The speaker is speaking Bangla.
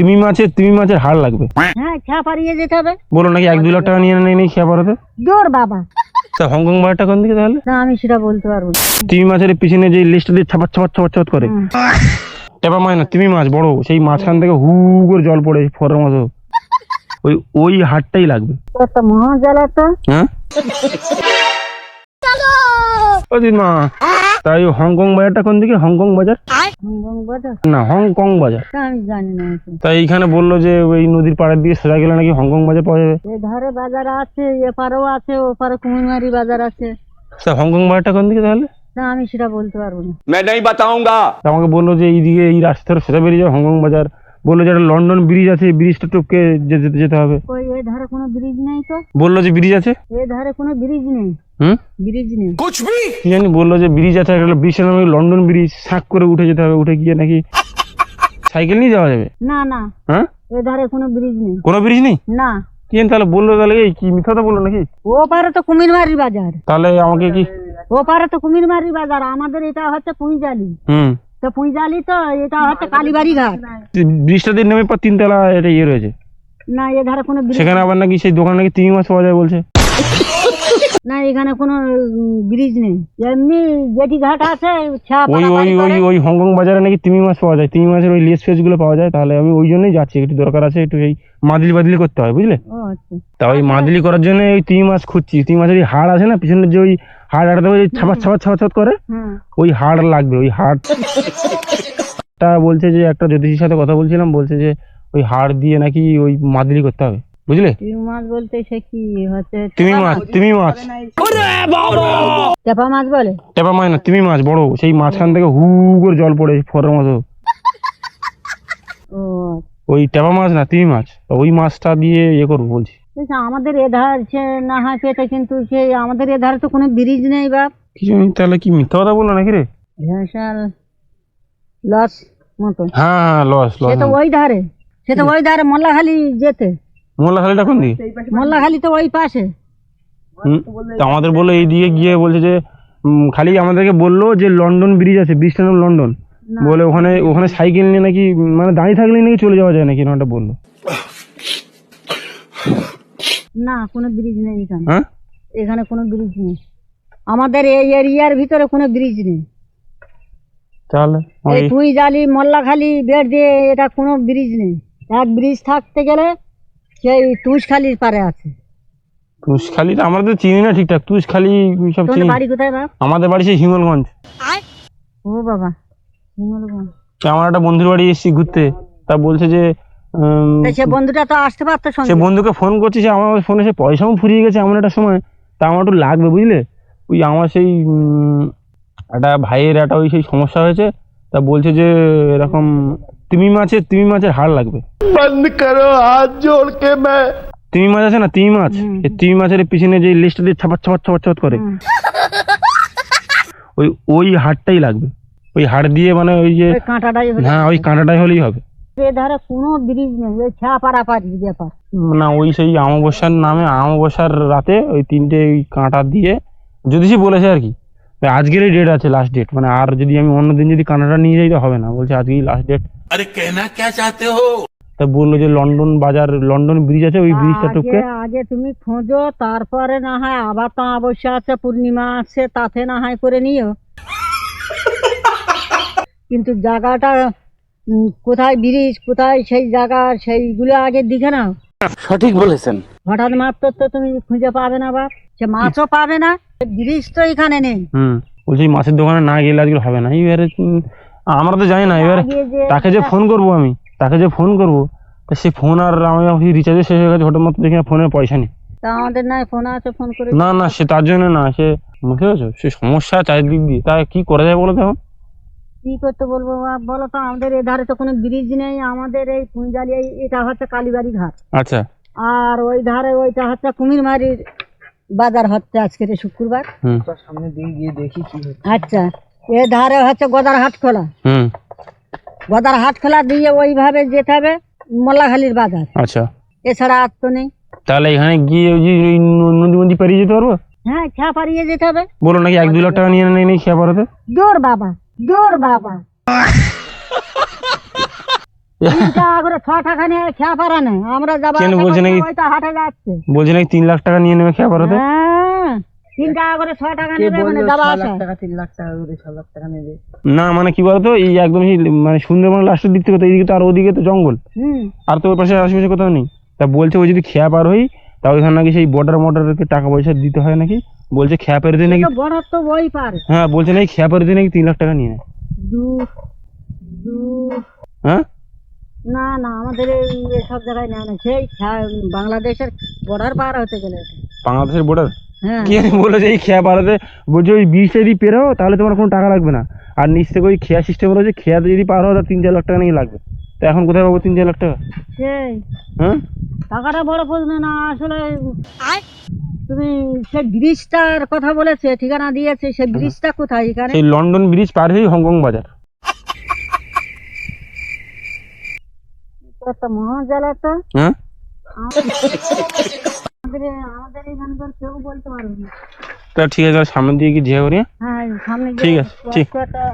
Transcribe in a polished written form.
তিমি মাছের হাড় লাগবে। হ্যাঁ, খেয়া পারিয়ে যেতে হবে। বলো নাকি 1-2 লাখ টাকা নিয়ে নেই খেয়া পারাতে। দূর বাবা। তা হংকং বাজারটা কোন দিকে তাহলে? না, আমি সেটা বলতে পারবো না। তিমি মাছের পিছনে যে লিস্টটা দিয়ে ছাপাত করে টেপা মাছ না, তিমি মাছ বড়, সেই মাঝখান থেকে হু করে জল পড়ে ফোয়ারার মতো, ওই হাড়টাই লাগবে। একটা মহাজালা তো। হ্যাঁ ও দিমা, তাই হংকং বাজারটা কোন দিকে? হংকং বাজার হংকং বাজার না, হংকং বাজার। তা আমি জানি না। তাই এইখানে বললো যে ওই নদীর পাড়ের দিকে সোজা গেলে নাকি হংকং বাজার পাওয়া যাবে। এ ধারে বাজার আছে, এপারেও আছে, ওপারে কুমিরমারি বাজার আছে। তা হংকং বাজারটা কোন দিকে তাহলে? না, আমি সেটা বলতে পারবো না। আমাকে বললো যে এইদিকে এই রাস্তা ধরে সোজা বেরিয়ে যাবে হংকং বাজার। বললো যে একটা লন্ডন ব্রিজ আছে, ব্রিজটা টপকে যেতে হবে। ওই এ ধারে কোনো ব্রিজ নেই তো। বললো যে ব্রিজ আছে। এ ধারে কোনো ব্রিজ নেই। ব্রিজ নেই। কি জানি বললো যে ব্রিজ আছে, একটা ব্রিজের নামে লন্ডন ব্রিজ, শাঁক করে উঠে যেতে হবে, উঠে গিয়ে নাকি সাইকেল নিয়ে যাওয়া যাবে। না না, হ্যাঁ, এ ধারে কোনো ব্রিজ নেই। কোনো ব্রিজ নেই? না। কি জানি তাহলে বললো, তাহলে এই কি মিথ্যা কথা বললো নাকি? ওপারে তো কুমিরমারি বাজার। তাহলে আমাকে কি? ওপারে তো কুমিরমারি বাজার, আমাদের এটা হচ্ছে পুঁইজালি। তো পুঁইজালি তো এটা হচ্ছে কালীবাড়ি ঘাট। ব্রিজটা দিয়ে নেমে পর 3 তলা এটা ইয়ে রয়েছে। না, এ ধারে কোনো ব্রিজ। সেখানে আবার নাকি সেই দোকানে নাকি তিমি মাছ পাওয়া যায় বলছে। না, এখানে কোনো ব্রিজ নেই। এমনি জেটি ঘাট আছে। ওই হংকং বাজারে নাকি তিমি মাছ পাওয়া যায়, তিমি মাছের ওই লেস ফেস গুলো পাওয়া যায়। তাহলে আমি ওই জন্যই যাচ্ছি, একটু দরকার আছে, একটু এই মাদলি করতে হয়, বুঝলে? ও আচ্ছা। তা ওই মাদলি করার জন্য ওই তিমি মাছ খুঁজছি। তিমি মাছের ওই হাড় আছে না পিছনের, যে ওই হাড় আড়াতে ছাপাত করে, ওই হাড় লাগবে। ওই হাড়টা বলছে যে একটা জ্যোতিষীর সাথে কথা বলছিলাম, বলছে যে ওই হাড় দিয়ে নাকি ওই মাদলি করতে হবে, বুঝলে? তিমি মাছ বলতে সে কি হচ্ছে? তিমি মাছ টেপা মাছ বলে। টেপা মাছ না, তিমি মাছ বড়, সেই মাঝখান থেকে হু করে জল পড়ে ফোয়ারার মতো, ও ওই টেপা মাছ না, তিমি মাছ। ওই মাছটা দিয়ে ইয়ে করবো বলছি। আমাদের এধার না হয় পেতে, কিন্তু সেই আমাদের এধারে তো কোনো ব্রিজ নেই বাপ। কিছু নেই, তাহলে কি মিথ্যা কথা বললো নাকি রে? লস মতো। হ্যাঁ, লস। সে তো ওই ধারে মোল্লাখালি যেতে। মোল্লাখালিটা কোন দিকে? মোল্লাখালি তো ওই পাশে। তো আমাদের বললো এই দিকে গিয়ে, বলছে যে খালি আমাদেরকে বললো যে লন্ডন ব্রিজ আছে, ব্রিজটার নাম লন্ডন বলে, ওখানে সাইকেল নিয়ে নাকি, মানে দাঁড়িয়ে থাকলে নাকি চলে যাওয়া যায় নাকি, ওটা বললো। না, কোনো ব্রিজ নেই এখানে। এখানে কোনো ব্রিজ নেই, আমাদের এই এরিয়ার ভিতরে কোনো ব্রিজ নেই। তাহলে এই পুঁইজালি মোল্লাখালি বেড় দিয়ে এটা কোনো ব্রিজ নেই। এক ব্রিজ থাকতে গেলে সেই তুষখালির পারে আছে। তুষখালি আমরা তো চিনি না ঠিকঠাক, তুষখালি সব চিনি। বাড়ি কোথায় বাপ? আমাদের বাড়ি সেই হিঙ্গলগঞ্জ। ও বাবা, হিঙ্গলগঞ্জ। আমার একটা বন্ধুর বাড়ি এসেছি ঘুরতে, তা বলছে যে সে বন্ধুটা তো আসতে পারতো সঙ্গে। সে বন্ধুকে ফোন করছি, যে আমার ফোনে সে পয়সাও ফুরিয়ে গেছে এমন একটা সময়, তা আমার একটু লাগবে, বুঝলে? ওই আমার সেই একটা ভাইয়ের একটা ওই সেই সমস্যা হয়েছে, তা বলছে যে এরকম তিমি মাছের হাড় লাগবে। বন্ধ করো হাত জোড় কে। তিমি মাছ আছে না, তিমি মাছ, এই তিমি মাছের পিছনে যে লিস্টটা দিয়ে ছাপাত করে, ওই হাড়টাই লাগবে। ওই হাড় দিয়ে মানে ওই যে কাঁটাটাই, হ্যাঁ, ওই কাঁটাটাই হলেই হবে। এধারে কোনো ব্রিজ নেই, ওই ছা পারাপারি ব্যাপার না, ওই সেই অমাবস্যার রাতে ওই 3টে ওই কাঁটা দিয়ে জ্যোতিষী বলেছে আর কি, আজকেরই ডেট আছে, লাস্ট ডেট। মানে আর যদি আমি অন্যদিন যদি কাঁটাটা নিয়ে যাই তো হবে না, বলছে আজকেই লাস্ট ডেট। আরে কেনা কে চাতে হো? তা বললো যে লন্ডন ব্রিজ আছে, ওই ব্রিজটা টপকে। আগে তুমি খোঁজো, তারপরে না হয় আবার তো অমাবস্যা আছে, পূর্ণিমা আছে, তাতে না হয় করে নিও। কিন্তু জায়গাটা কোথায় ব্রিজ, কোথায় সেই জায়গা, সেইগুলো আগে দিকে নাও। সঠিক বলেছেন। হঠাৎ মাত্র তো তুমি খুঁজে পাবে না বা সে মাছও পাবে না, ব্রিজ তো এখানে নেই। বলছি মাছের দোকানে না গেলে আজকে হবে না। এবারে আমরা তো জানি না, এবারে তাকে যে ফোন করবো, তা সে ফোন আর আমার রিচার্জ শেষ হয়ে গেছে, হঠাৎ মাত্র দেখি ফোনের পয়সা নেই। তা আমাদের নাই ফোন আছে, ফোন করে। না, সে তার জন্য না, সে মুখে আছে, সে সমস্যা চারিদিক দিয়ে। তা কি করা যায় বলো তো? এখন কি করতে বলবো বলো তো? আমাদের এধারে তো কোনো ব্রিজ নেই, আমাদের এই পুঁইজালি, এটা হচ্ছে কালীবাড়ি ঘাট। আচ্ছা। আর ওই ধারে ওইটা হচ্ছে কুমিরমারির বাজার হচ্ছে আজকে শুক্রবার। সামনে দিয়ে গিয়ে দেখি কি হচ্ছে। আচ্ছা, এ ধারে হচ্ছে গদার হাট খোলা দিয়ে ওইভাবে যেতে হবে মোল্লাখালির বাজার। আচ্ছা, এছাড়া আর তো নেই। তাহলে এখানে গিয়ে ওই নদী পারিয়ে যেতে পারবো? হ্যাঁ, খেয়া পারিয়ে যেতে হবে। বলো নাকি 1-2 লাখ টাকা নিয়ে নেই খেয়া পারাতে। দূর বাবা। 3 টাকা করে 6 টাকা নিয়ে খেয়া পারা না আমরা যাবো কেন বলছে নাকি? ওইটা হাটে যাচ্ছে বলছে নাকি 3 লাখ টাকা নিয়ে নেবে খেয়া পারাতে। হ্যাঁ 3 টাকা করে 6 টাকা কে নেবে মানে বললো যাবা 6 আসা লাখ টাকা 3 লাখ টাকা করে 6 লাখ টাকা নেবে? না মানে কি বলতো, এই একদম সেই মানে সুন্দরবন লাস্টের দিক থেকে তো এইদিকে তো, আর ওদিকে তো জঙ্গল, হুম আর তো ওর পাশে আশেপাশে কোথাও নেই। তা বলছে ওই যদি খেয়া পার হই তা ওইখানে নাকি সেই বর্ডারকে টাকা পয়সা দিতে হয় নাকি, বলছে খেয়া পেরোতে নাকি। তো বড় তো বই পারে হ্যাঁ বলছে নাকি খেয়া পেরোতে নাকি 3 লাখ টাকা নিয়ে নেয়। দু দু হ্যাঁ না না আমাদের সব জায়গায় নেয় না সেই বাংলাদেশের বর্ডার পার হতে গেলে বাংলাদেশের বর্ডার হ্যাঁ কি বলেছে এই খেয়া পারাতে, বলছে ওই ব্রিজটা যদি পেরো তাহলে তোমার কোনো টাকা লাগবে না, আর নিচ থেকে ওই খেয়া সিস্টেম রয়েছে, খেয়াতে যদি পার হও 3-4 লাখ টাকা নাকি লাগবে। তো এখন কোথায় পাবো 3-4 লাখ টাকা? সেই হ্যাঁ টাকাটা বড় প্রশ্ন না আসলে তুমি সেই ব্রিজটার কথা বলেছে ঠিকানা দিয়েছে সেই ব্রিজটা কোথায় এখানে সেই লন্ডন ব্রিজ পার হয়ে হংকং বাজার। একটা মহাজালা তো হ্যাঁ আমাদের আমাদের এখানকার কেউ বলতে পারবে না তা ঠিক আছে, তাহলে সামনের দিকে কি জিয়া করি। হ্যাঁ সামনে ঠিক আছে, ঠিক। একটা